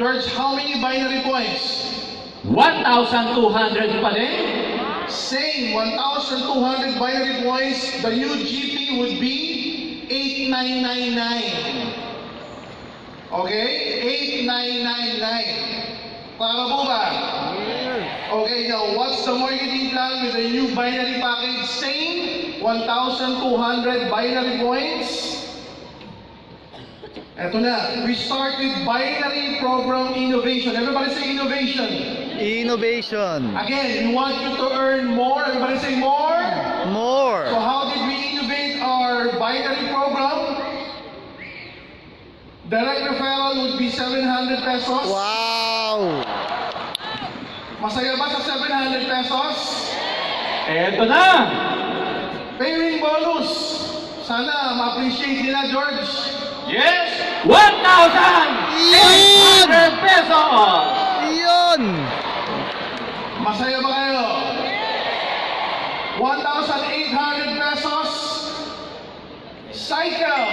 George, how many binary points? 1,200 pa din. Same, 1,200 binary points. The new GP would be 8999. Okay? 8999. Para po ba? Okay, now what's the marketing plan with the new binary package? Same, 1,200 binary points. Eto na, we start with binary program innovation. Everybody say innovation. Innovation. Again, we want you to earn more. Everybody say more. More. So how did we innovate our binary program? Direct referral would be 700 pesos. Wow. Masaya ba sa 700 pesos? Eto na. Pairing bonus. Sana ma-appreciate nila, George. Yes, 1,800 pesos. Yun. Masaya ba kayo? 1,800 pesos. Cycle.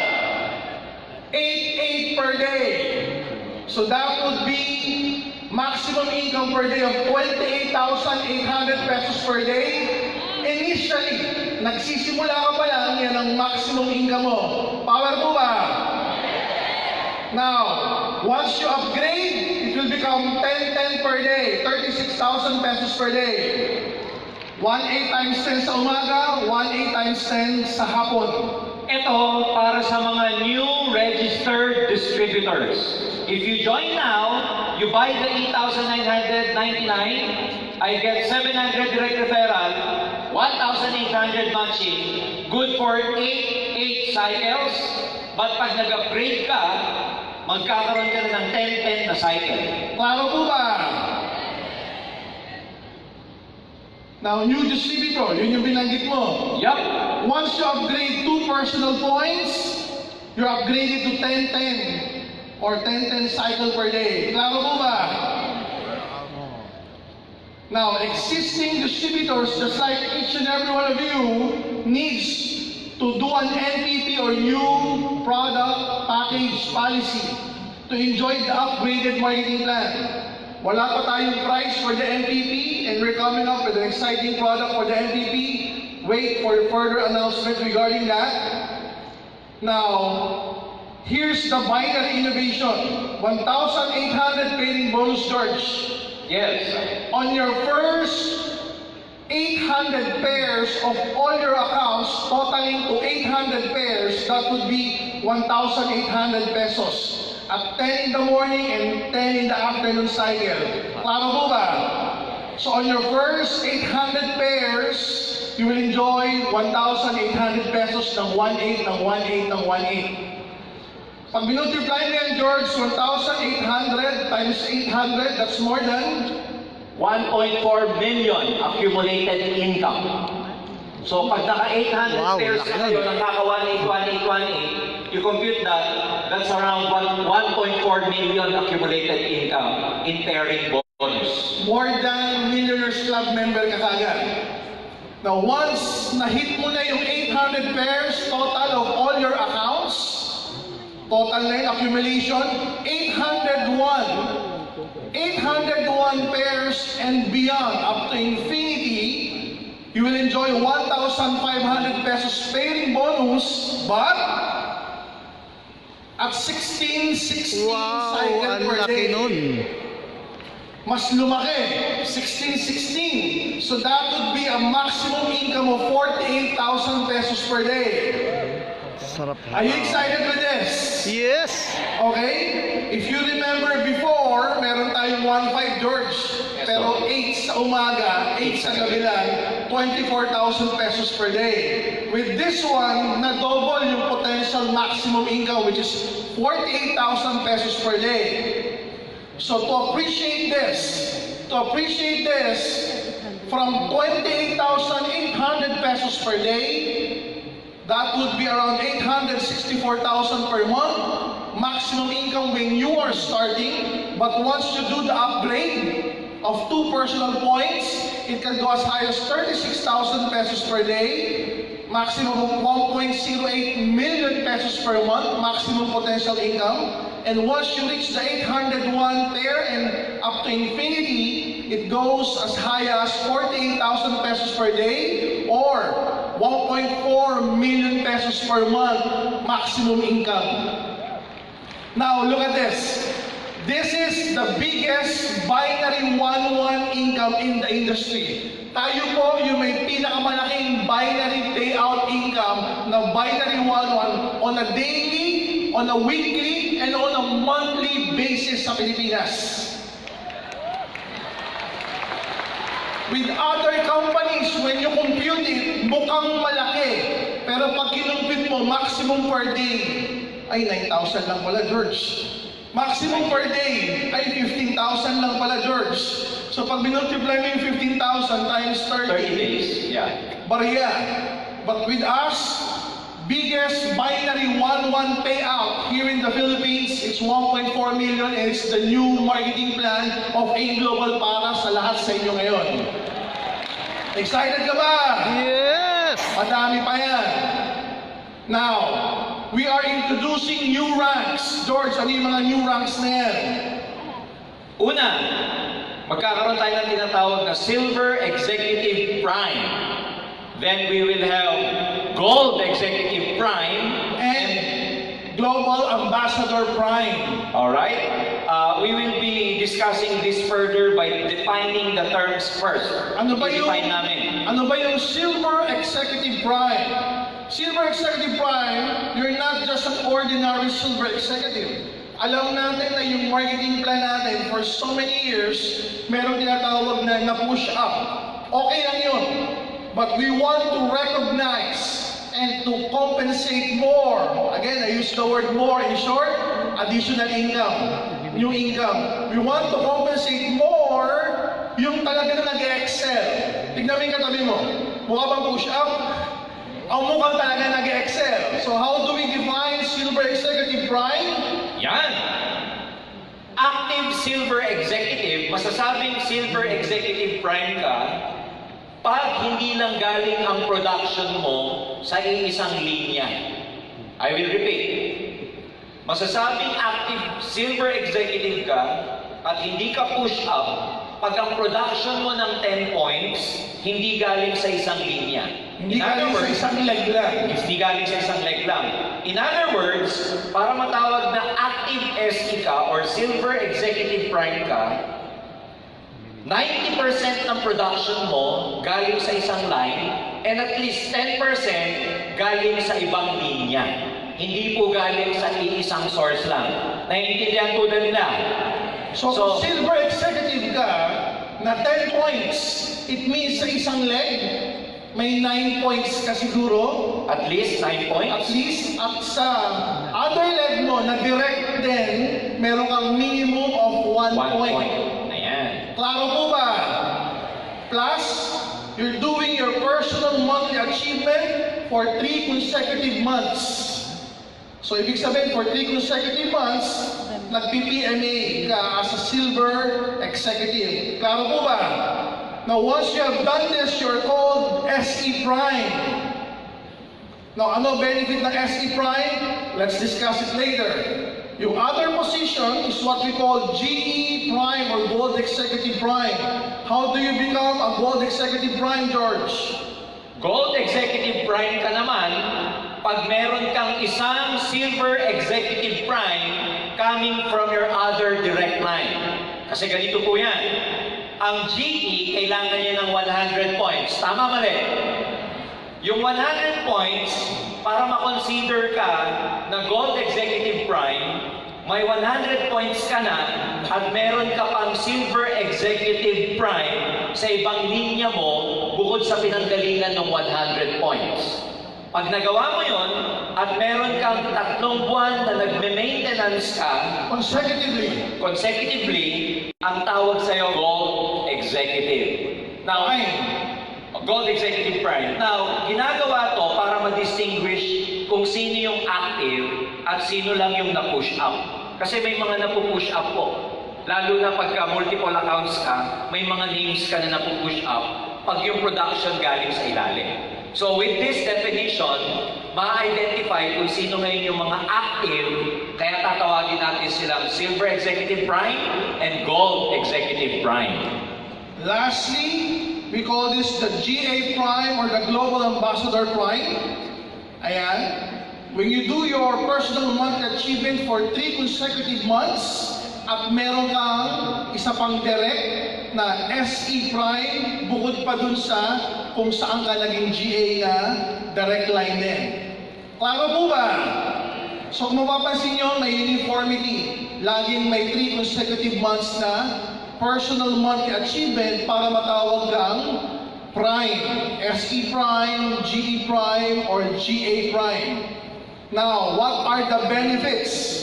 8 per day. So that would be maximum income per day of 28,800 pesos per day. Initially, nagsisimula ka pa lang, yan ang maximum income mo. Power po ba? Now, once you upgrade, it will become 10 per day, 36,000 pesos per day. 1/8 times 10 sa umaga, 1/8 times 10 sa hapon. Ito para sa mga new registered distributors. If you join now, you buy the 8,999, I get 700 direct referral, 1,800 matching, good for 8 cycles. But pag nag-upgrade ka, magkakaroon ka na ng 10 na cycle. Klaro po ba? Now, new distributor, yun yung binanggit mo. Yup. Once you upgrade 2 personal points, you're upgraded to 10 or 10 cycle per day. Klaro po ba? Now, existing distributors, just like each and every one of you, needs to do an NPP or new product package policy to enjoy the upgraded marketing plan. Wala pa tayong price for the NPP and we're coming up with an exciting product for the NPP. Wait for further announcements regarding that. Now, here's the binary innovation. 1,800 pairing bonus, George. Yes. On your first 800 pairs of all your accounts, totaling to 800 pairs, that would be 1,800 pesos. At 10 in the morning and 10 in the afternoon cycle. Klaro po ba? So on your first 800 pairs, you will enjoy 1,800 pesos ng 1/8 ng 1/8 ng 1/8. Pag binultiply mo yan, George, 1,800 times 800, that's more than 1.4 million accumulated income. So pag naka 800 Wow, pairs laki kayo, nun. naka 1,818, you compute that, that's around 1.4 million accumulated income in pairing bonus. more than Millionaires Club member ka kagad. Now, once na-hit mo na yung 800 pairs total of all your accounts, total na yung accumulation, 801 pairs and beyond, up to infinity, you will enjoy 1,500 pesos pairing bonus, but at 16 Wow, cycle ang per laki day. nun. Mas lumaki, 16. So that would be a maximum income of 48,000 pesos per day. Sarap. Are you excited with this? Yes. Okay? If you remember before, meron tayong 1.5 George. Pero 8 sa umaga, 8 sa gabilan, 24,000 pesos per day. With this one, na-double yung potential maximum income, which is 48,000 pesos per day. So to appreciate this, from 28,800 pesos per day, that would be around 864,000 per month, maximum income when you are starting. But once you do the upgrade of 2 personal points, it can go as high as 36,000 pesos per day, maximum of 1.08 million pesos per month, maximum potential income. And once you reach the 801 pair and up to infinity, it goes as high as 48,000 pesos per day or 1.4 million pesos per month maximum income. Now, look at this. This is the biggest binary 1-1 income in the industry. Tayo po yung may pinakamalaking binary payout income na binary 1-1 on a daily, on a weekly, and on a monthly basis sa Pilipinas. With other companies, when you compute it, mukhang malaki. Pero pag kinumpute mo, maximum per day, ay 9,000 lang pala, George. Maximum per day ay 15,000 lang pala, George. So pag binultiply mo yung 15,000 times 30 days, yeah. Barya. But with us, biggest binary 1-1 payout here in the Philippines, it's 1.4 million and it's the new marketing plan of Aimglobal para sa lahat sa inyo ngayon. Excited ka ba? Yes! Madami pa yan. Now, we are introducing new ranks. George, ano yung mga new ranks na yan? Una, magkakaroon tayo ng tinatawag na Silver Executive Prime. Then we will have Gold Executive Prime And Global Ambassador Prime. Alright? We will be discussing this further by defining the terms first. Ano ba yung, I-define namin. ano ba yung Silver Executive Prime? Silver Executive Prime, you're not just an ordinary Silver Executive. Alam natin na yung marketing plan natin for so many years, meron tinatawag na na-push up. Okay lang yun. But we want to recognize and to compensate more. Again, I use the word more in short, additional income, new income. We want to compensate more yung talaga na nag-excel. Tignan mo yung katabi mo. Mukha bang push up? Ang mukhang talaga nag-excel. So how do we define Silver Executive Prime? Yan! Active Silver Executive, masasabing Silver Executive Prime ka pag hindi lang galing ang production mo sa iisang linya. I will repeat. Masasabing active Silver Executive ka at hindi ka push up pag ang production mo ng 10 points, hindi galing sa isang linya. Hindi galing sa isang leg lang. Hindi galing sa isang leg lang. In other words, para matawag na active SE ka or Silver Executive Prime ka, 90% ng production mo galing sa isang line and at least 10% galing sa ibang linya. Hindi po galing sa iisang source lang. Naiintindihan po na nila. So kung Silver Executive ka na 10 points, it means sa isang leg, may 9 points ka siguro. At least 9 points? At least. At sa other leg mo na direct din, meron kang minimum of 1 point. Ayan. Klaro po ba? Plus, you're doing your personal monthly achievement for 3 consecutive months. So, ibig sabihin, for 3 consecutive months, nag-PPMA ka as a Silver Executive. Klaro po ba? Now, once you have done this, you're called SE Prime. Now, ano benefit ng SE Prime? Let's discuss it later. Yung other position is what we call GE Prime or Gold Executive Prime. How do you become a Gold Executive Prime, George? Gold Executive Prime ka naman pag meron kang isang Silver Executive Prime coming from your other direct line. Kasi ganito po yan. Ang GE, kailangan niya ng 100 points. Tama, mali? Yung 100 points, para makonsider ka na Gold Executive Prime, may 100 points ka na at meron ka pang Silver Executive Prime sa ibang linya mo bukod sa pinanggalingan ng 100 points. Pag nagawa mo yon at meron kang 3 buwan na nagme-maintenance ka consecutively, ang tawag sa'yo Gold Executive. Now, Gold Executive Prime. Now, ginagawa to para ma-distinguish kung sino yung active at sino lang yung na-push up. Kasi may mga na-push up po. Lalo na pagka multiple accounts ka, may mga names ka na na-push up pag yung production galing sa ilalim. So with this definition, ma-identify kung sino ngayon yung mga active, kaya tatawagin natin silang Silver Executive Prime and Gold Executive Prime. Lastly, we call this the GA Prime or the Global Ambassador Prime. Ayan. When you do your personal monthly achievement for 3 consecutive months, at meron kang isa pang direct na SE Prime, bukod pa dun sa kung saan ka naging GA na direct line din. Klaro po ba? So kung mapapansin nyo, may uniformity. Laging may 3 consecutive months na personal monthly achievement para matawag kang Prime. SE Prime, GE Prime, or GA Prime. Now, what are the benefits?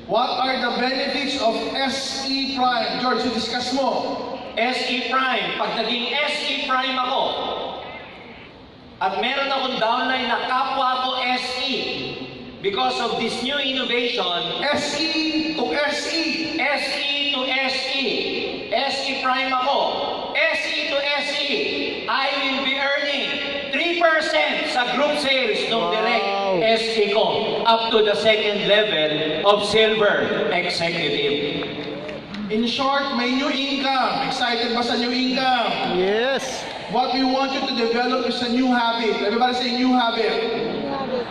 What are the benefits of SE Prime? George, discuss mo. SE Prime, pag naging SE Prime ako, at meron akong downline na kapwa ko SE, because of this new innovation, SE to SE. SE to SE, SE Prime ako, SE to SE, I will be earning 3% sa group sales ng direct SE ko up to the second level of Silver Executive. In short, may new income. Excited ba sa new income? Yes. What we want you to develop is a new habit. Everybody say new habit.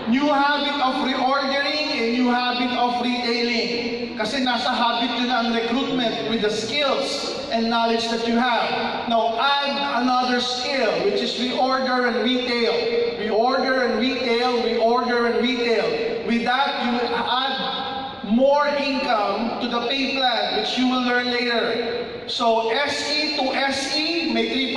New habit of reordering and new habit of retailing. Kasi nasa habit yun ang recruitment with the skills and knowledge that you have. Now add another skill, which is reorder and retail. Reorder and retail, reorder and retail. With that, you will add more income to the pay plan, which you will learn later. So SE to SE, may 3%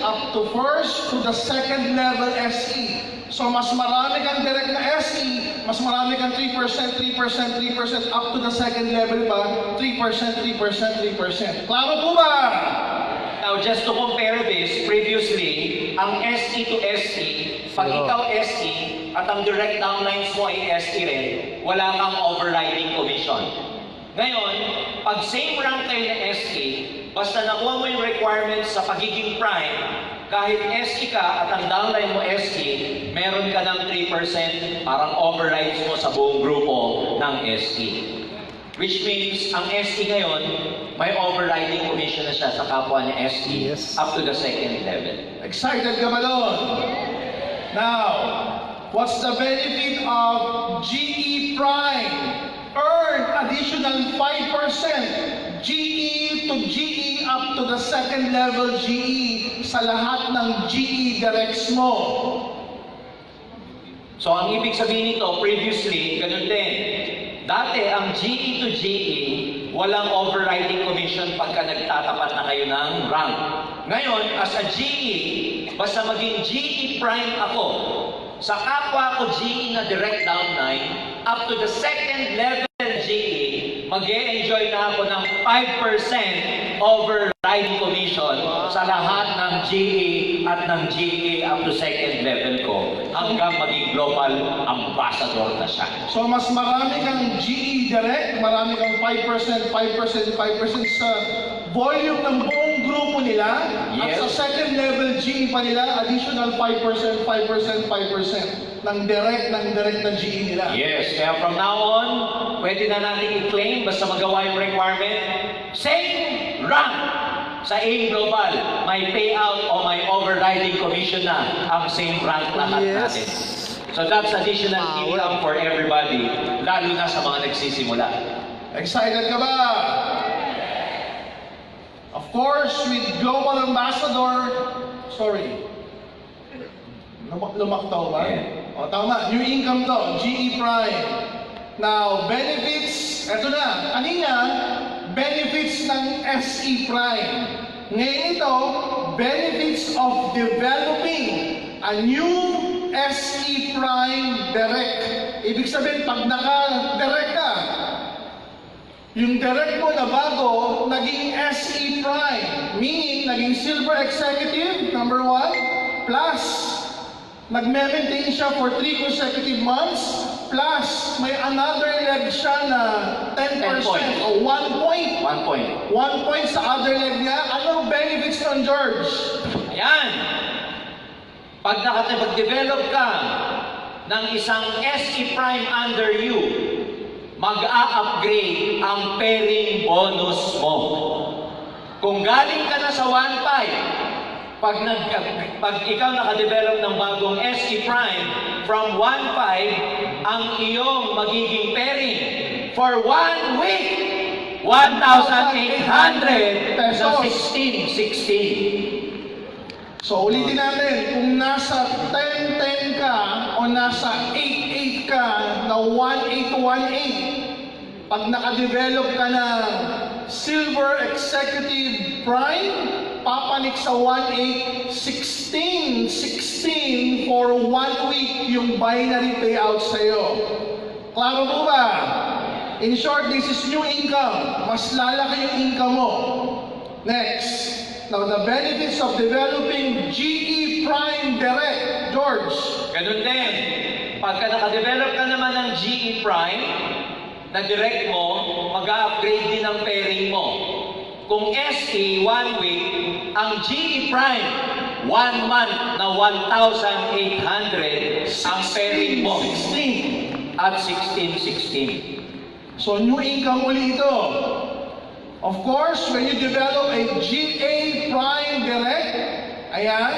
up to first to the second level SE. So mas marami kang direct na SE, mas marami kang 3%, 3%, 3%, up to the second level pa, 3%, 3%, 3%. Klaro po ba? Now, just to compare this, previously, ang SE to SE, pag ikaw SE at ang direct downlines mo ay SE rin, wala kang overriding commission. Ngayon, pag same rank kayo na SE, basta nakuha mo yung requirements sa pagiging prime, kahit SE ka at ang downline mo SE, meron ka ng 3% parang overrides mo sa buong grupo ng SE. Which means, ang SE ngayon, may overriding commission na siya sa kapwa niya SE up to the second level. Excited ka ba doon? Now, what's the benefit of GE Prime? Earn additional 5% GE to GE up to the second level GE sa lahat ng GE directs mo. So, ang ibig sabihin nito, previously, ganun din. Dati, ang GE to GE, walang overriding commission pagka nagtatapat na kayo ng rank. Ngayon, as a GE, basta maging GE Prime ako, sa kapwa ko GE na direct downline, up to the second level GE, mag-e-enjoy na ako ng 5% overriding commission sa lahat ng GE at ng GE up to second level ko hanggang maging global ambassador na siya. So mas marami kang GE direct, marami kang 5%, 5%, 5% sa volume ng buong grupo nila. At sa second level GE pa nila, additional 5%, 5%, 5% ng direct na GE nila. Yes, kaya from now on, pwede na natin i-claim basta magawa yung requirement. Same rank sa Aimglobal, may payout o may overriding commission na ang same rank lahat natin. So that's additional income for everybody, lalo na sa mga nagsisimula. Excited ka ba? Of course, with Global Ambassador, sorry, lumaktaw ba? O tama, new income to, GE Prime. Now, benefits, eto na, kanina, benefits ng SE Prime. Ngayon ito, benefits of developing a new SE Prime direct. Ibig sabihin, pag naka-direct ka, yung direct mo na bago, naging SE Prime. Meaning, naging Silver Executive, number 1, plus, nag-maintain siya for 3 consecutive months, plus, may another leg siya na 10% o 1 point. 1 point. 1 point sa other leg niya. Anong benefits nun, George? Ayan. Pag nakapag-develop ka ng isang SE Prime under you, mag-a-upgrade ang pairing bonus mo. Kung galing ka na sa 1.5, pag ikaw nakadevelop ng bagong SE Prime, from 1.5, ang iyong magiging pairing for 1 week, 1,800 sa 16. So ulitin natin, kung nasa 10-10 ka o nasa 8-8 ka na 1.8 pag nakadevelop ka ng Silver Executive Prime, papanik sa 1.8, 16 for 1 week yung binary payout sa'yo. Klaro po ba? In short, this is new income. Mas lalaki yung income mo. Next. Now, the benefits of developing GE Prime Direct, George. Ganun din. Pagka nakadevelop ka naman ng GE Prime, na direct mo, mag-upgrade din ang pairing mo. Kung SE, 1 week, ang GE Prime, 1 month na 1,800 ang pairing mo. 16. At 16. So, new income uli ito. Of course, when you develop a GA Prime Direct, ayan,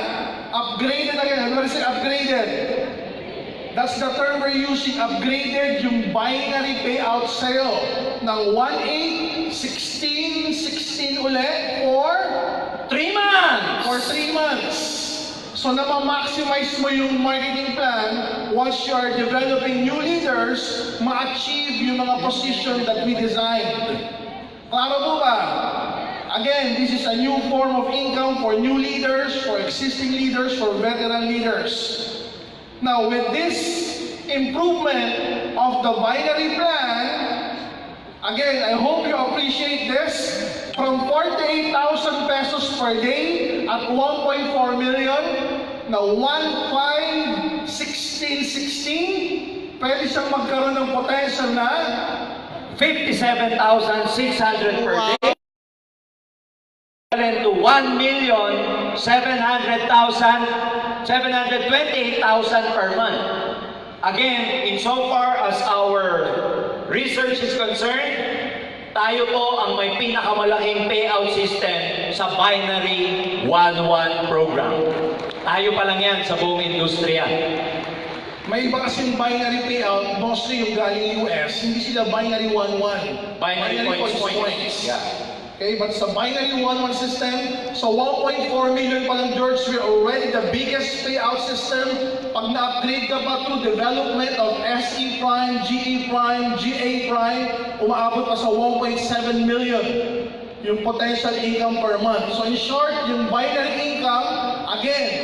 upgraded again. I'm going to say upgraded. That's the term we're using, upgraded yung binary payout sa'yo ng 1.8, 16 ulit for 3 months! For 3 months. So na-maximize mo yung marketing plan once you are developing new leaders, ma-achieve yung mga position that we designed. Klaro po ba? Again, this is a new form of income for new leaders, for existing leaders, for veteran leaders. Now, with this improvement of the binary plan, again, I hope you appreciate this. From 48,000 pesos per day at 1.4 million, now 1, 5, 16, pwede siyang magkaroon ng potential na 57,600 per day to 1,728,000 per month. Again, insofar as our research is concerned, tayo po ang may pinakamalaking payout system sa binary 1-1 program. Tayo pa lang yan sa buong industriya. May iba kasing binary payout, mostly yung galing US, hindi sila binary 1-1. Binary points. Yeah. Okay, but sa binary 1-1 system, so 1.4 million pa lang, George, we're already the biggest payout system. Pag na-upgrade ka pa to development of SE Prime, GE Prime, GA Prime, umaabot pa sa 1.7 million yung potential income per month. So in short, yung binary income, again,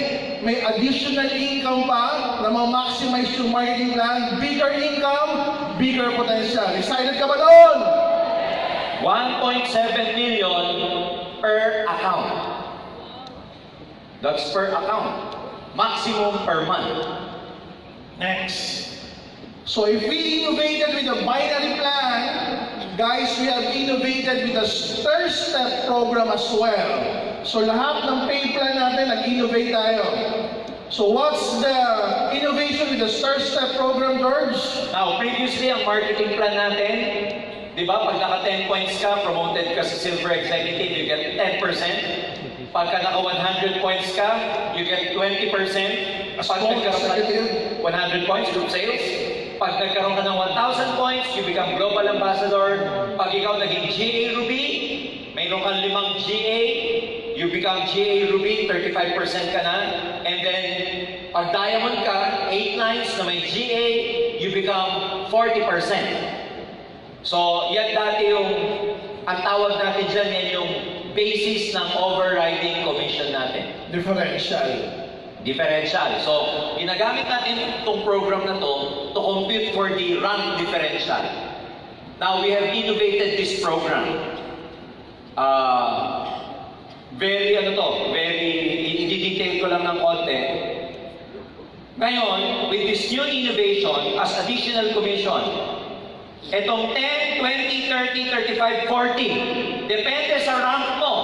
may additional income pa na ma-maximize yung marketing plan, bigger income, bigger potential. Excited ka ba doon? 1.7 million per account. That's per account. Maximum per month. Next. So if we innovated with the binary plan, guys, we have innovated with the Stir Step program as well. So lahat ng pay plan natin, nag-innovate tayo. So what's the innovation with the Stir Step program, George? Now, previously, ang marketing plan natin, di ba, pag naka 10 points ka, promoted ka sa Silver Executive, you get 10%. Pagka naka 100 points ka, you get 20%. Pag nagkaroon 100 points, group sales. Pag nagkaroon ka ng 1,000 points, you become Global Ambassador. Pag ikaw naging GA Ruby, mayroon kang 5 GA, you become GA Ruby, 35% ka na. And then, pag Diamond ka, 8 nines na may GA, you become 40%. So, yan dati yung, ang tawag natin dyan, yan yung basis ng overriding commission natin. Differential. So, ginagamit natin itong program na to compute for the rank differential. Now, we have innovated this program. Very, i-detail ko lang ng konti. Ngayon, with this new innovation as additional commission, etong 10, 20, 30, 35, 40, depende sa rank mo,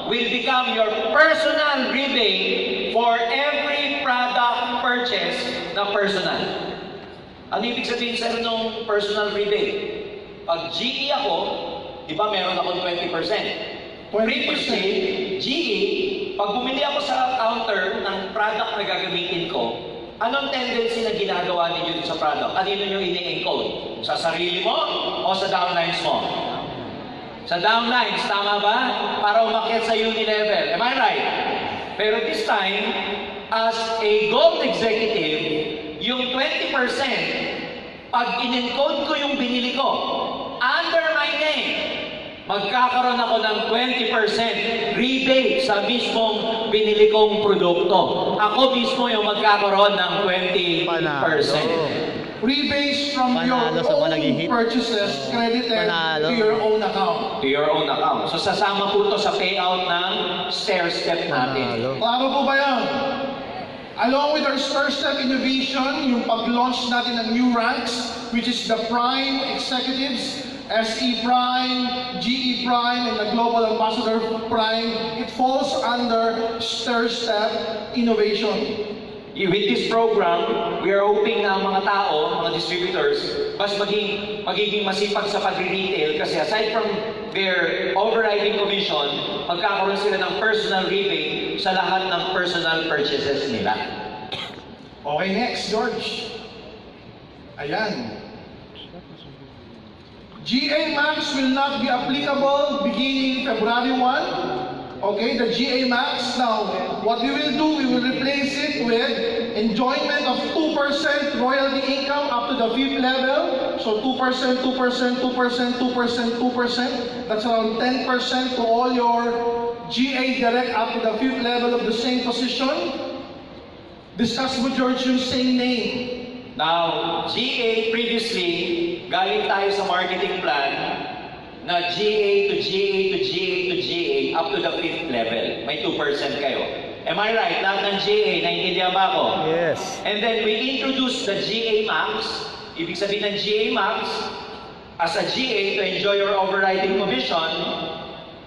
will become your personal rebate for every product purchase na personal. Ano ibig sabihin sa nung personal rebate? Pag GE ako, di ba meron akong 20%? 20%. Previously, GE, pag bumili ako sa counter ng product na gagamitin ko, anong tendency na ginagawa ninyo sa product? Kanino nyo ini-encode? Sa sarili mo o sa downlines mo? Sa downlines, tama ba? Para umakyat sa uni level. Am I right? Pero this time, as a gold executive, yung 20%, pag in-encode ko yung binili ko, under my name, magkakaroon ako ng 20% rebate sa mismong binili kong produkto. Ako mismo yung magkakaroon ng 20%. Rebates from Panalo your sa own malagihit. purchases credited Panalo. to your own account. To your own account. So sasama po to sa payout ng stair-step natin. Panalo. Klaro po ba yan? Along with our stair-step innovation, yung pag-launch natin ng new ranks, which is the Prime Executives, SE Prime, GE Prime, and the Global Ambassador Prime, it falls under stair-step innovation. With this program, we are hoping na ang mga tao, mga distributors, mas magiging masipag sa pagre-retail kasi aside from their overriding commission, magkakaroon sila ng personal rebate sa lahat ng personal purchases nila. Okay, next, George. Ayan. GA Max will not be applicable beginning February 1. Okay, the GA Max. Now, what we will do, we will replace it with enjoyment of 2% royalty income up to the 5th level. So 2%, 2%, 2%, 2%, 2%. That's around 10% to all your GA direct up to the 5th level of the same position. Discuss with George yung same name. Now, GA previously, galing tayo sa marketing plan na GA to GA to GA to GA up to the 5th level. May 2% kayo. Am I right? Lahat ng GA, naiintindihan ba ako? Yes. And then we introduced the GA Max. Ibig sabihin ng GA Max, as a GA to enjoy your overriding commission,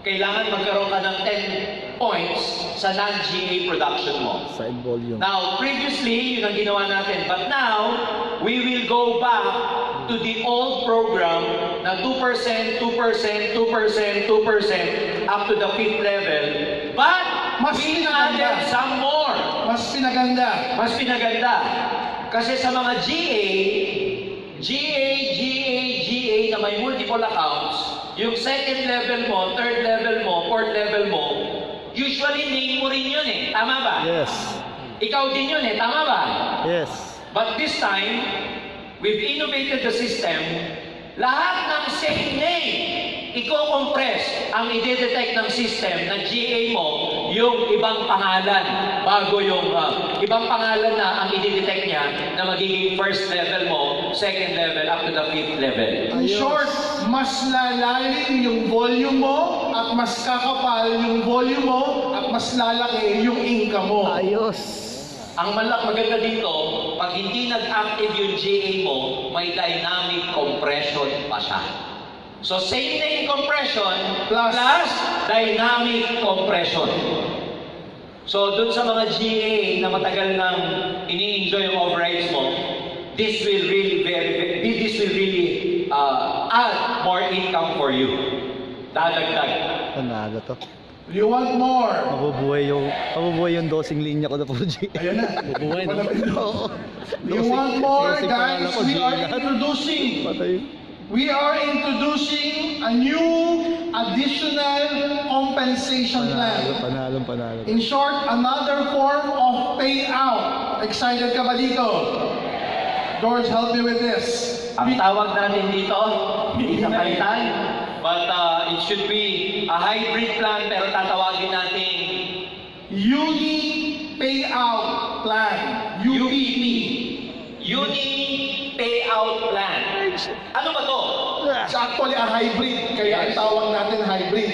kailangan magkaroon ka ng 10 points sa non-GA production mo. Side volume. Now, previously, yun ang ginawa natin. But now, we will go back to the old program na 2%, 2%, 2%, 2% up to the 5th level. But, Mas we pinaganda. added some more. Mas pinaganda. Mas pinaganda. Kasi sa mga GA na may multiple accounts, yung second level mo, third level mo, fourth level mo, usually name mo rin yun eh. Tama ba? Yes. Ikaw din yun eh. Tama ba? Yes. But this time, we've innovated the system. Lahat ng same name, i-compress ang i-detect ng system ng GA mo yung ibang pangalan bago yung ibang pangalan na ang i-detect niya na magiging first level mo, second level, up to the 5th level. In short, mas lalalim yung volume mo at mas kakapal yung volume mo at mas lalaki yung income mo. Ayos. Ang maganda dito, pag hindi nag-active yung GA mo, may dynamic compression pa siya. So same name compression plus dynamic compression. So dun sa mga GA na matagal nang ini-enjoy yung overrides mo, this will really add more income for you. Dadagdag. Panalo to. You want more? Mabubuhay yung dosing linya ko na po, G. Ayun na. Mabubuhay na. Oo. You want more, Dosing guys? pangalan ko, We G are lahat. introducing. Patay. We are introducing a new additional compensation plan. Panalo. In short, another form of payout. Excited ka ba dito? George, help me with this. Ang tawag natin dito, hindi sa palitan, but it should be a hybrid plan pero tatawagin natin Uni Payout Plan. UPP. Uni Payout Plan. Ano ba to? It's actually a hybrid, kaya ang tawag natin hybrid.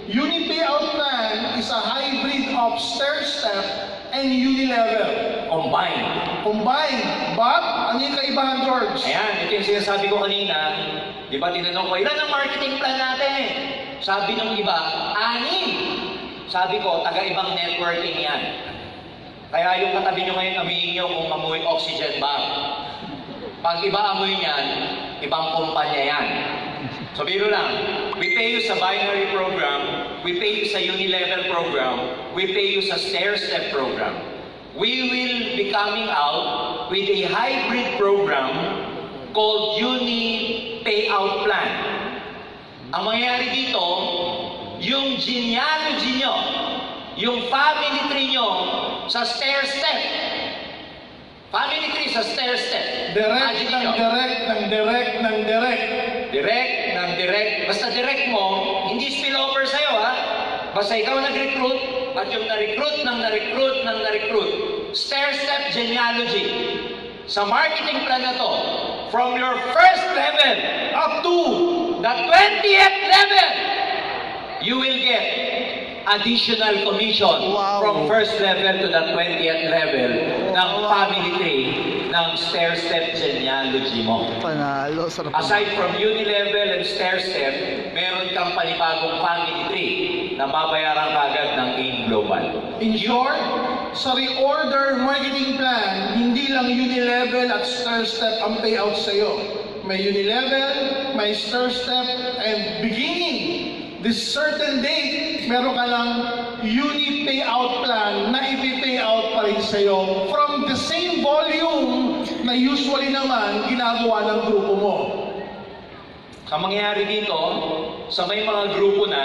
Uni Payout Plan is a hybrid of stair-step and uni-level. Combined. But, ano yung kaibahan, George? Ayan, ito yung sinasabi ko kanina. Di ba tinanong ko, ilan ang marketing plan natin? Sabi ng iba, 6. Sabi ko, taga-ibang networking yan. Kaya yung katabi nyo ngayon, aminin nyo kung amoy oxygen ba. Pag iba amoy niyan, ibang kumpanya yan. So biro lang, we pay you sa binary program, we pay you sa uni-level program, we pay you sa stair-step program. We will be coming out with a hybrid program called Uni Payout Plan. Ang mangyayari dito, yung genealogy nyo, yung family tree nyo sa stair-step. Family tree sa stair-step. Direct ng direct ng direct ng direct. Direct ng direct. Basta direct mo, hindi spillover sa'yo ha. Basta ikaw nag-recruit, at yung na-recruit ng na-recruit ng na-recruit. Stair-step genealogy. Sa marketing plan na to, from your first level up to the 20th level, you will get additional commission from first level to the 20th level ng family tree ng stair-step genealogy mo. Panalo, sarap. Aside from uni-level and stair-step, meron kang panibagong family tree na babayaran kagad ng Aimglobal. In short, sa reorder marketing plan, hindi lang uni-level at stair-step ang payout sa'yo. May uni-level, may stair-step, and beginning this certain date, meron ka lang uni payout plan na ipi-payout pa rin sa'yo from the same volume na usually naman ginagawa ng grupo mo. Ang mangyayari dito, sa may mga grupo na,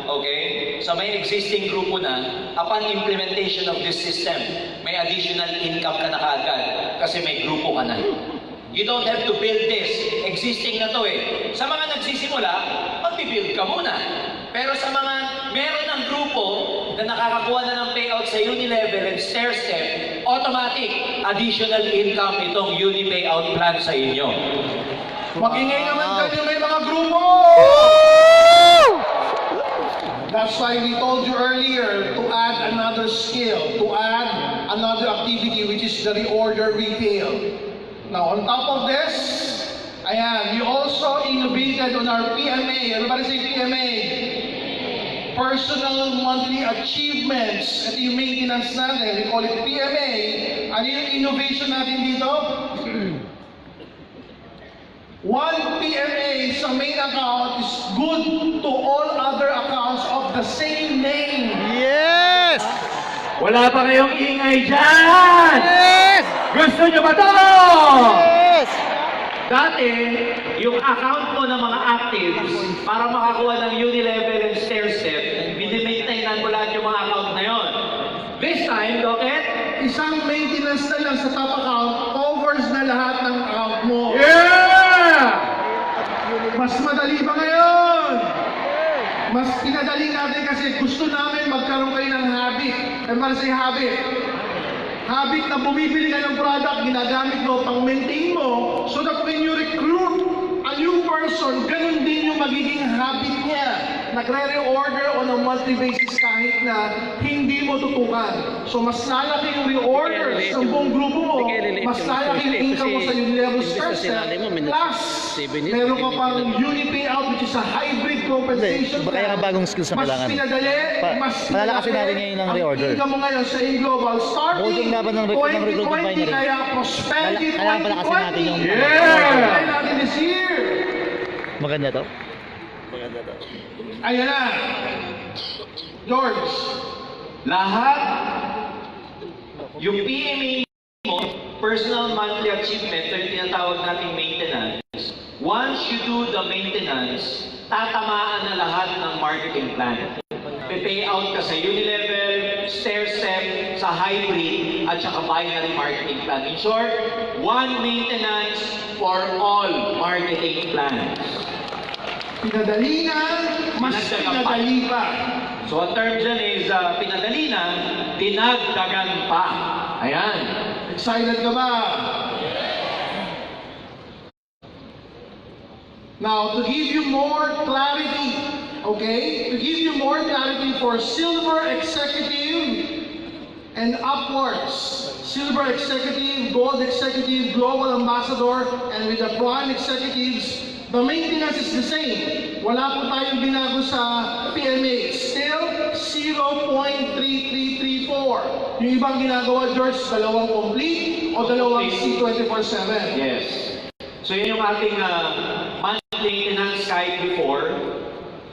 okay, sa may existing grupo na, upon implementation of this system, may additional income ka na kaagad kasi may grupo ka na. You don't have to build this. Existing na to eh. Sa mga nagsisimula, mag-build ka muna. Pero sa mga meron ng grupo na nakakakuha na ng payout sa uni-level and stair-step, automatic additional income itong uni payout plan sa inyo. Mag-ingay naman kayo may mga grupo! That's why we told you earlier to add another skill, to add another activity which is the reorder retail. Now, on top of this, ayan, we also innovated on our PMA. Everybody say PMA. Personal Monthly Achievements. Ito yung maintenance natin. We call it PMA. Ano yung innovation natin dito? One PMA sa main account is good to all other accounts of the same name. Yes! Wala pa kayong ingay dyan! Yes! Gusto nyo ba to? Yes! Dati, yung account mo ng mga actives, para makakuha ng uni-level and stair-step, binimaintainan mo lahat yung mga account na yon. This time, Doket, Isang maintenance na lang sa top account covers na lahat ng account mo. yeah! Mas madali ba ngayon? Mas pinadali natin kasi gusto namin magkaroon kayo ng habit. And para sa habit, habit na bumibili ka ng product, ginagamit mo, pang-maintain mo, so that when you recruit a new person, ganun din yung magiging habit niya. Nagre-reorder on a monthly basis kahit na hindi mo tutukan. So mas lalaki yung reorder sa buong grupo mo, mas lalaki yung income mo sa yung level first step, plus meron ka pang uni payout which is a hybrid compensation Hindi, kaya nga bagong skills na kailangan. Mas pinadali, mas Palalakasin natin ngayon ng reorder. Ang income mo ngayon sa Aimglobal starting Bukod yung laban ng recruit ng 2020 binary. kaya prosperity Kailangan palakasin natin yung 2020. Yeah! Kaya natin this year. Maganda to. Ayan na. George. lahat, yung PMA mo, Personal Monthly Achievement, o yung tinatawag nating maintenance, once you do the maintenance, tatamaan na lahat ng marketing plan. Pay out ka sa uni-level, stair-step, sa hybrid, at saka binary marketing plan. In short, one maintenance for all marketing plans. Pinadali na, mas pinadali pa. So ang term dyan is pinadali na, dinagdagan pa. Ayan. Excited ka ba? Now, to give you more clarity, okay? To give you more clarity for Silver Executive and upwards. Silver Executive, Gold Executive, Global Ambassador, and with the Prime Executives, the maintenance is the same. Wala po tayong binago sa PMA. Still, 0.3334. Yung ibang ginagawa, George, dalawang complete o dalawang C24/7. Yes. So yun yung ating monthly maintenance kahit before.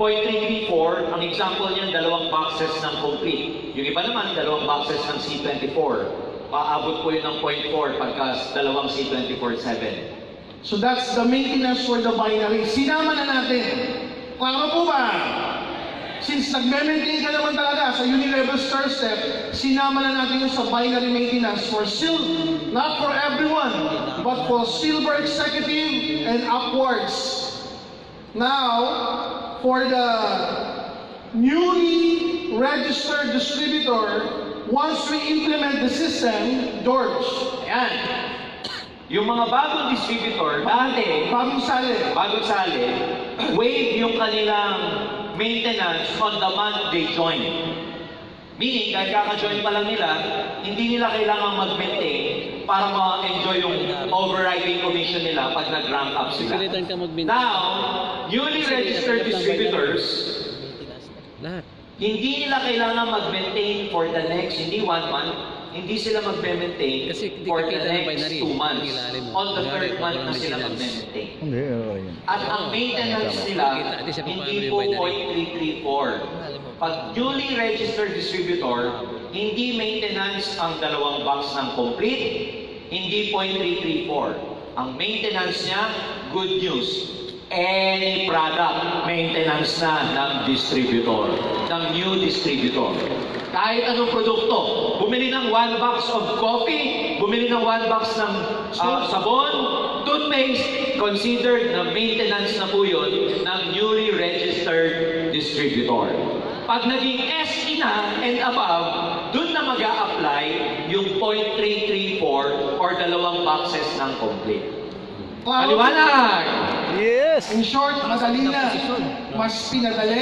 0.334, ang example niyan, 2 boxes ng complete. Yung iba naman, 2 boxes ng C24. Paabot po yun ng 0.4 pagka 2 C24-7. So that's the maintenance for the binary. Sinama na natin. Klaro po ba? Since nagme-maintain ka naman talaga sa unilevel star step, sinama na natin yung sa binary maintenance for not for everyone, but for silver executive and upwards. Now, for the newly registered distributor, once we implement the system, George. Ayan. Yung mga bagong distributor, dati, Bagong sali, waive yung kanilang maintenance on the month they join. Meaning, kahit kaka-join pa lang nila, hindi nila kailangan mag-maintain para ma-enjoy yung overriding commission nila pag nag-rank up sila. Now, newly registered distributors, Lahat. hindi nila kailangan mag-maintain for the next, hindi 1 month, hindi sila mag-maintain Kasi hindi for the kakita ng next binary. 2 months. Kilala mo. On the Kunwari, 3rd month walang na sila maintenance. mag-maintain. Hindi, yun. At ang maintenance nila, Hindi siya hindi paano po yung binary. 0.334. Pag newly registered distributor, hindi maintenance ang 2 box ng complete, hindi 0.334. Ang maintenance niya, good news. Any product, maintenance na ng distributor, ng new distributor. Kahit anong produkto, bumili ng 1 box of coffee, bumili ng 1 box ng sabon, toothpaste, considered na maintenance na po yun ng newly registered distributor. Pag naging SE na and above, dun na mag-a-apply yung 0.334 or 2 boxes ng complete. Maliwanag! Yes! In short, madali na. Mas pinadali,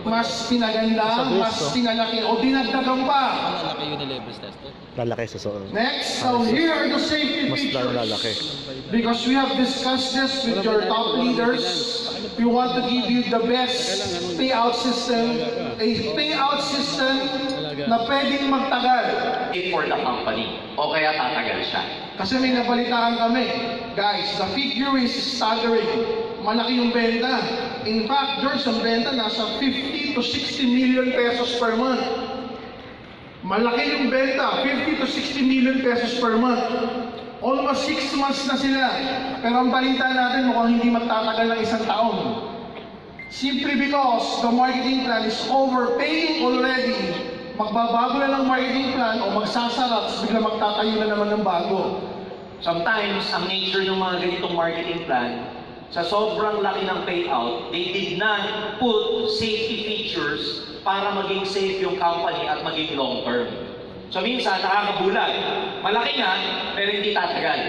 mas pinaganda, mas pinalaki, o dinagdagan pa. Lalaki yun na level test. Lalaki sa soon. Next, so here are the safety Mas lalaki. features. Because we have discussed this with your top leaders, we want to give you the best payout system, a payout system na pwedeng magtagal. For the company, o kaya tatagal siya. Kasi may nabalitaan kami. Guys, the figure is staggering. Malaki yung benta. In fact, George, ang benta nasa 50 to 60 million pesos per month. Malaki yung benta, 50 to 60 million pesos per month. Almost 6 months na sila. Pero ang balita natin mukhang hindi magtatagal ng 1 taon. Simply because the marketing plan is overpaying already. Magbabago na ng marketing plan o magsasara at bigla magtatayo na naman ng bago. Sometimes, ang nature ng mga ganitong marketing plan, sa sobrang laki ng payout, they did not put safety features para maging safe yung company at maging long term. So minsan, nakakabulag. Malaki nga, pero hindi tatagal.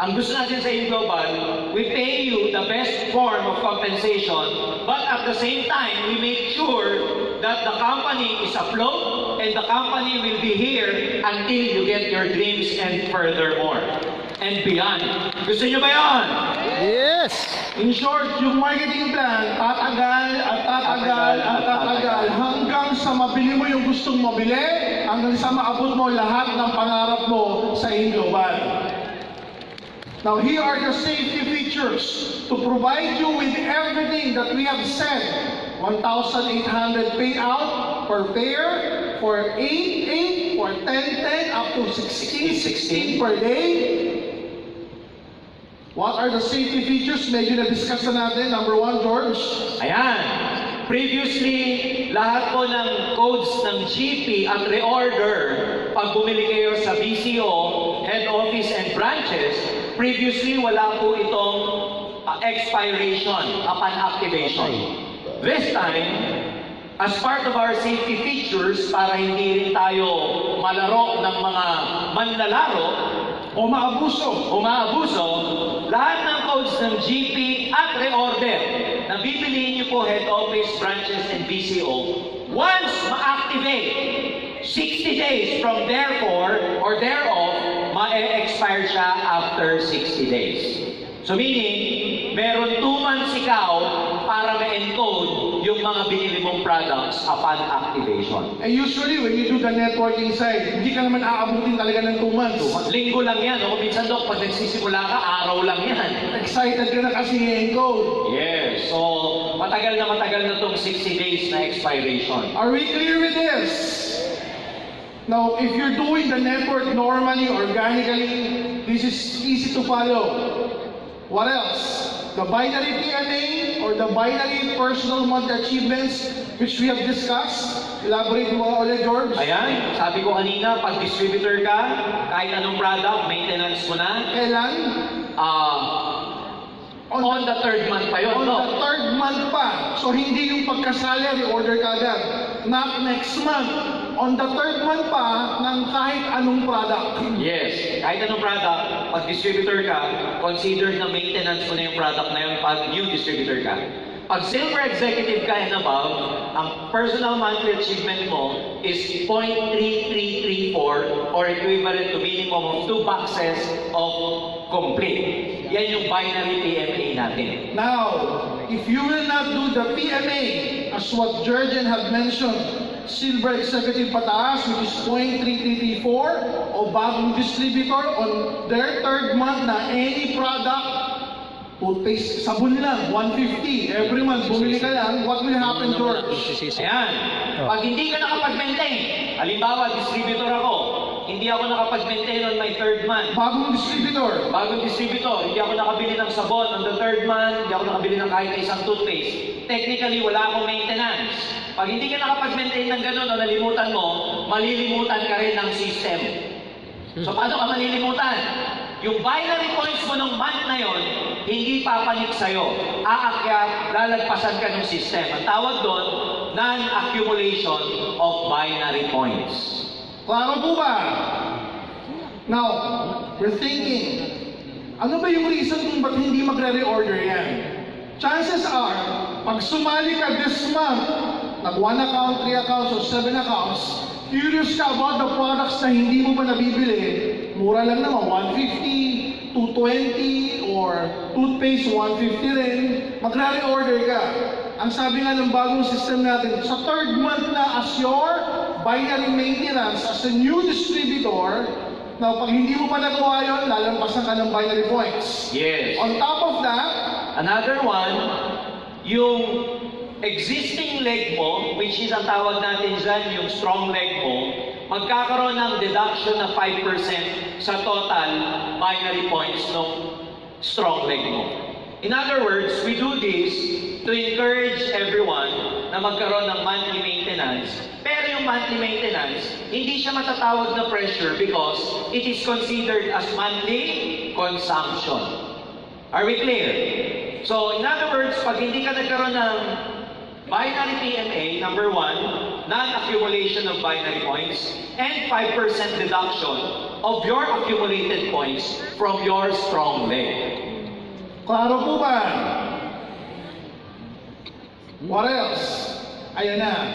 Ang gusto natin sa Aimglobal, we pay you the best form of compensation, but at the same time, we make sure that the company is afloat and the company will be here until you get your dreams and furthermore and beyond. Gusto niyo ba yan? Yes! In short, yung marketing plan, tatagal at tatagal at tatagal hanggang sa mabili mo yung gustong mabili, hanggang sa maabot mo lahat ng pangarap mo sa Aimglobal. Now, here are the safety features to provide you with everything that we have said. 1,800 payout per pair, for 8, for 10, up to 16 per day. What are the safety features? Medyo na-discuss na natin. Number 1, George. Ayan. Previously, lahat po ng codes ng GP at reorder, pag bumili kayo sa BCO, head office and branches, previously wala po itong expiration upon activation. This time, as part of our safety features, para hindi rin tayo malaro ng mga manlalaro o maabuso, lahat ng codes ng GP at reorder na bibilihin niyo po head office, branches, and BCO, once ma-activate, 60 days from therefore or thereof, ma-expire siya after 60 days. So meaning, meron 2 months ikaw para ma-encode yung mga binili mong products upon activation. And usually, when you do the networking side, hindi ka naman aabutin talaga ng 2 months. Linggo lang yan. O minsan, Dok, pag nagsisimula ka, araw lang yan. Excited ka na kasi i-encode. Yes. So, matagal na itong 60 days na expiration. Are we clear with this? Now, if you're doing the network normally, organically, this is easy to follow. What else? The binary PMA or the binary personal monthly achievements, which we have discussed. Elaborate mo ulit, George. Ayan, sabi ko kanina, pag distributor ka, kahit anong product, maintenance mo na, Kailan? on the third month pa yun, On no? the 3rd month pa. So, hindi yung pagkasali, reorder ka agad. Not next month. On the 3rd month pa ng kahit anong product. Yes, kahit anong product, pag distributor ka, consider na maintenance mo na yung product na yun pag new distributor ka. Pag silver executive ka and above, ang personal monthly achievement mo is 0.3334 or equivalent to minimum of 2 boxes of complete. Yan yung binary PMA natin. Now, if you will not do the PMA, as what Jurgen had mentioned, silver executive pataas, which is 0.3334, o bagong distributor on their 3rd month na any product, toothpaste, sabon lang, 150. Every month, bumili ka lang, what will happen, George? Ayan, pag hindi ka nakapag-maintain, halimbawa, distributor ako, hindi ako nakapag-maintain on my 3rd month. Bagong distributor. Bagong distributor, hindi ako nakabili ng sabon on the 3rd month, hindi ako nakabili ng kahit isang toothpaste. Technically, wala akong maintenance. Pag hindi ka nakapag-maintain ng ganun o nalimutan mo, malilimutan ka rin ng system. So, paano ka malilimutan? Yung binary points mo ng month na yon, hindi papanik sa'yo. Aakyat, lalagpasan ka ng system. Ang tawag doon, non-accumulation of binary points. Klaro po ba? Now, we're thinking, ano ba yung reason kung ba't hindi magre-reorder yan? Chances are, pag sumali ka this month, nag 1 account, 3 accounts, or 7 accounts, curious ka about the products na hindi mo pa nabibili, mura lang naman, 150, 220, or toothpaste, 150 rin, magre-reorder ka. Ang sabi nga ng bagong system natin, sa 3rd month na as your binary maintenance, as a new distributor, now pag hindi mo pa nagawa yun, lalampasan ka ng binary points. Yes. On top of that, Another one, yung existing leg mo, which is ang tawag natin dyan, yung strong leg mo, magkakaroon ng deduction na 5% sa total binary points ng strong leg mo. In other words, we do this to encourage everyone na magkaroon ng monthly maintenance. Pero yung monthly maintenance, hindi siya matatawag na pressure because it is considered as monthly consumption. Are we clear? So, in other words, pag hindi ka nagkaroon ng binary PMA, number 1, non-accumulation of binary points, and 5% deduction of your accumulated points from your strong leg. klaro po ba? What else? Ayan na.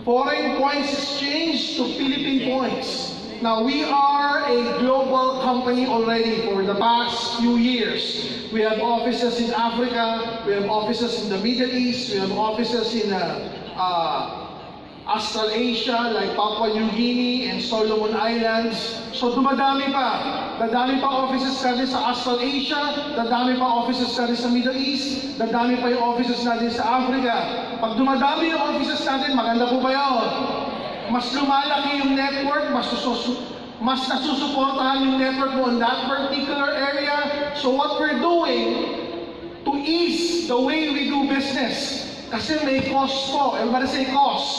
Foreign points exchange to Philippine points. Now, we are a global company already for the past few years. We have offices in Africa, we have offices in the Middle East, we have offices in Australasia, like Papua New Guinea and Solomon Islands. So, dumadami pa. Dadami pa offices natin sa Australasia, dadami pa offices natin sa Middle East, dadami pa yung offices natin sa Africa. Pag dumadami yung offices natin, maganda po ba yun? Mas lumalaki yung network, mas nasusuportahan yung network mo in that particular area. So what we're doing to ease the way we do business, kasi may cost po. Everybody say cost.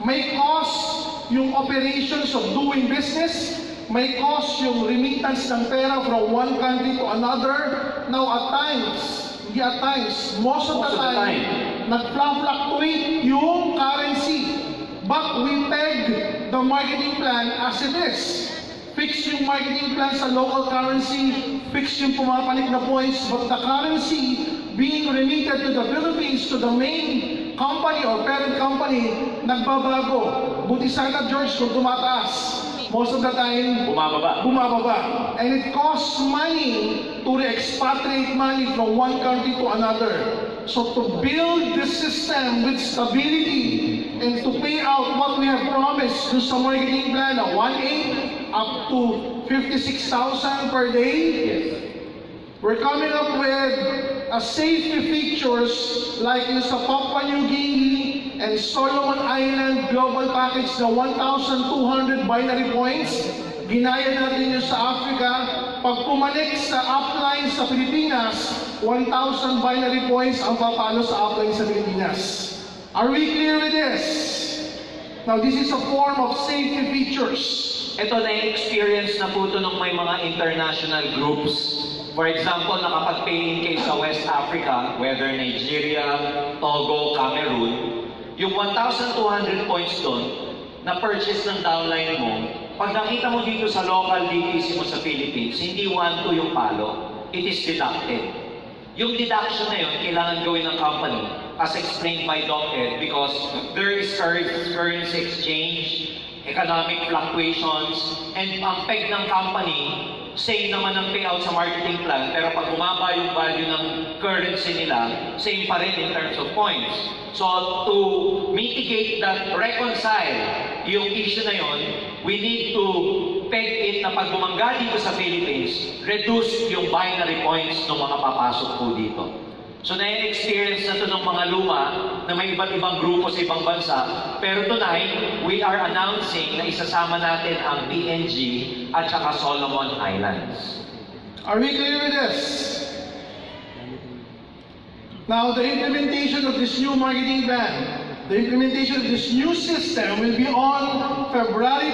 May cost yung operations of doing business, may cost yung remittance ng pera from one country to another. Now at times, hindi at times, most of the time, nag-fluctuate yung currency. But we peg the marketing plan as it is. Fix yung marketing plan sa local currency, fix yung pumapanik na points, but the currency being remitted to the Philippines, to the main company or parent company, nagbabago. Buti sana, George, kung tumataas. Most of the time, bumababa. And it costs money to re-expatriate money from one country to another. So to build this system with stability and to pay out what we have promised to sa marketing plan, 1.8 up to 56,000 per day, we're coming up with safety features like yung sa Papua New Guinea and Solomon Island global package na 1,200 binary points. Ginaya natin yung sa Africa. Pag pumanik sa upline sa Pilipinas, 1,000 binary points ang papalo sa upline sa Pilipinas. Are we clear with this? Now, this is a form of safety features. Ito na-experience na po ito ng may mga international groups. For example, nakapag-pay-in kayo sa West Africa, whether Nigeria, Togo, Cameroon, yung 1,200 points doon, na-purchase ng downline mo, pag nakita mo dito sa local DTC mo sa Philippines, hindi 1-2 yung palo, it is deducted. Yung deduction na yun, kailangan gawin ng company, as explained by Doc Ed, because there is currency exchange, economic fluctuations, and ang peg ng company, same naman ang payout sa marketing plan, pero pag bumaba yung value ng currency nila, same pa rin in terms of points. So to mitigate that, reconcile yung issue na yon, we need to peg it na pag bumangga dito sa Philippines, reduce yung binary points ng mga papasok po dito. So na-experience na ito ng mga luma na may iba't ibang grupo sa ibang bansa. Pero tonight, we are announcing na isasama natin ang PNG at saka Solomon Islands. Are we clear with this? Now, the implementation of this new marketing plan, the implementation of this new system will be on February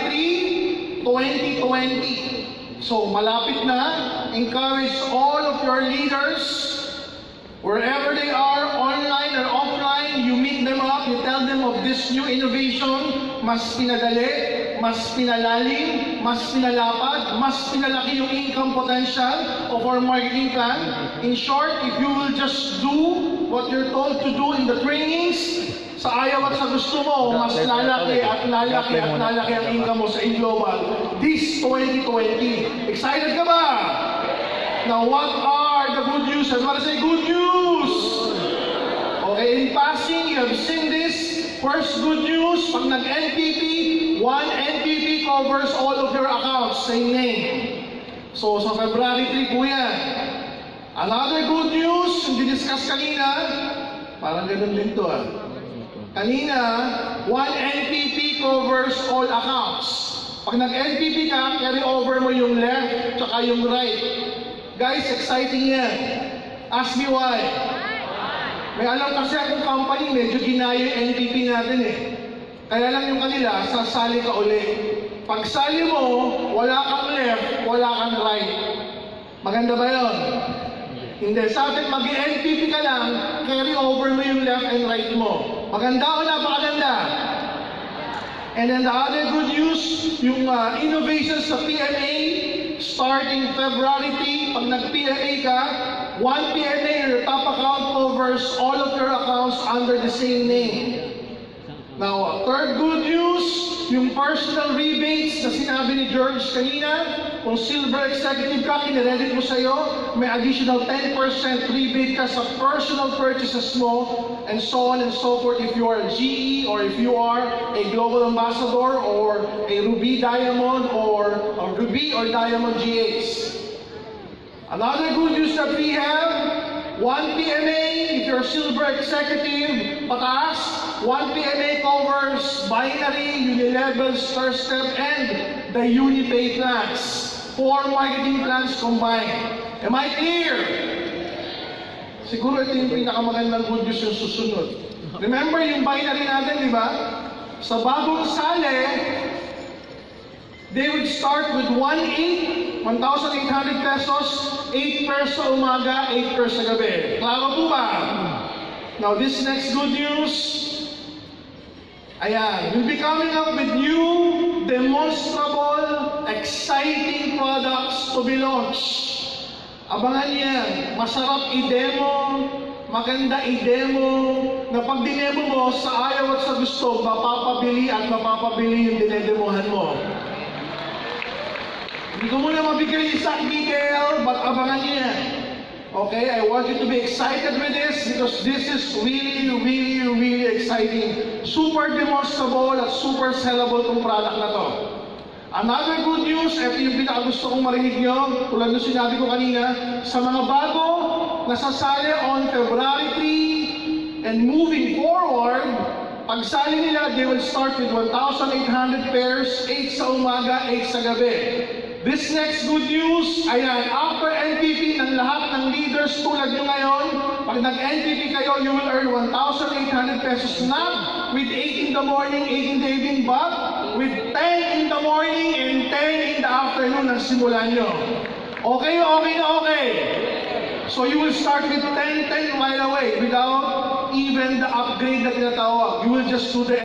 3, 2020. So malapit na. Encourage all of your leaders, wherever they are, online or offline, you meet them up, you tell them of this new innovation, mas pinadali, mas pinalalim, mas pinalapad, mas pinalaki yung income potential of our marketing plan. In short, if you will just do what you're told to do in the trainings, sa ayaw at sa gusto mo, mas lalaki at lalaki at lalaki ang income mo sa Aimglobal this 2020. Excited ka ba? Now, what are the good news? I want to say good news! Okay, in passing, you have seen this. First good news, pag nag-NPP, one NPP covers all of your accounts, same name. So, sa February 3 po yan. Another good news, yung diniscuss kanina, parang ganun din to Kanina, one NPP covers all accounts. Pag nag-NPP ka, carry over mo yung left, tsaka yung right. Guys, exciting yan. Ask me why. May alam kasi akong company, medyo ginaya yung NPP natin Kaya lang yung kanila, sasali ka uli. Pag sali mo, wala kang left, wala kang right. Maganda ba yun? Hindi. Sa atin, mag-NPP ka lang, carry over mo yung left and right mo. Maganda o napakaganda? And then the other good news, yung innovations sa PMA, starting February 3, pag nag-PMA ka, one PMA, your top account covers all of your accounts under the same name. Now, third good news, yung personal rebates na sinabi ni George kanina, kung silver executive ka, kiniredit mo sa'yo, may additional 10% rebate ka sa personal purchases mo, and so on and so forth if you are a GE or if you are a global ambassador or a Ruby Diamond or a Ruby or Diamond GX. Another good news that we have, one PMA, if you're a silver executive, pataas, one PMA covers binary, unilevel, star step, and the Unipay plans. 4 marketing plans combined. Am I clear? Siguro ito yung pinakamagandang good news yung susunod. Remember yung binary natin, di ba? Sa bagong sale, they would start with 1,800 pesos, 8 pairs sa umaga, 8 pairs sa gabi. Klaro po ba? Now, this next good news, ayan, we'll be coming up with new, demonstrable, exciting products to be launched. Abangan yan, masarap i-demo, maganda i-demo, na pag dinemo mo, sa ayaw at sa gusto, mapapabili at mapapabili yung dinedemohan mo. Hindi ko muna mabigay yung exact detail, but abangan niyo yan. Okay, I want you to be excited with this because this is really exciting. Super demonstrable at super sellable itong product na to. Another good news, ito yung pinakagusto kong marinig nyo, tulad ng sinabi ko kanina, sa mga bago nasasali on February 3 and moving forward, pagsali nila, they will start with 1,800 pairs, 8 sa umaga, 8 sa gabi. This next good news, ayan, after NPP ng lahat ng leaders tulad nyo ngayon, pag nag-NPP kayo, you will earn 1,800 pesos not with 8 in the morning, 8 in the evening, but with 10 in the morning and 10 in the afternoon ang simulan nyo. Okay. So you will start with 10 right away without even the upgrade na tinatawag. You will just do the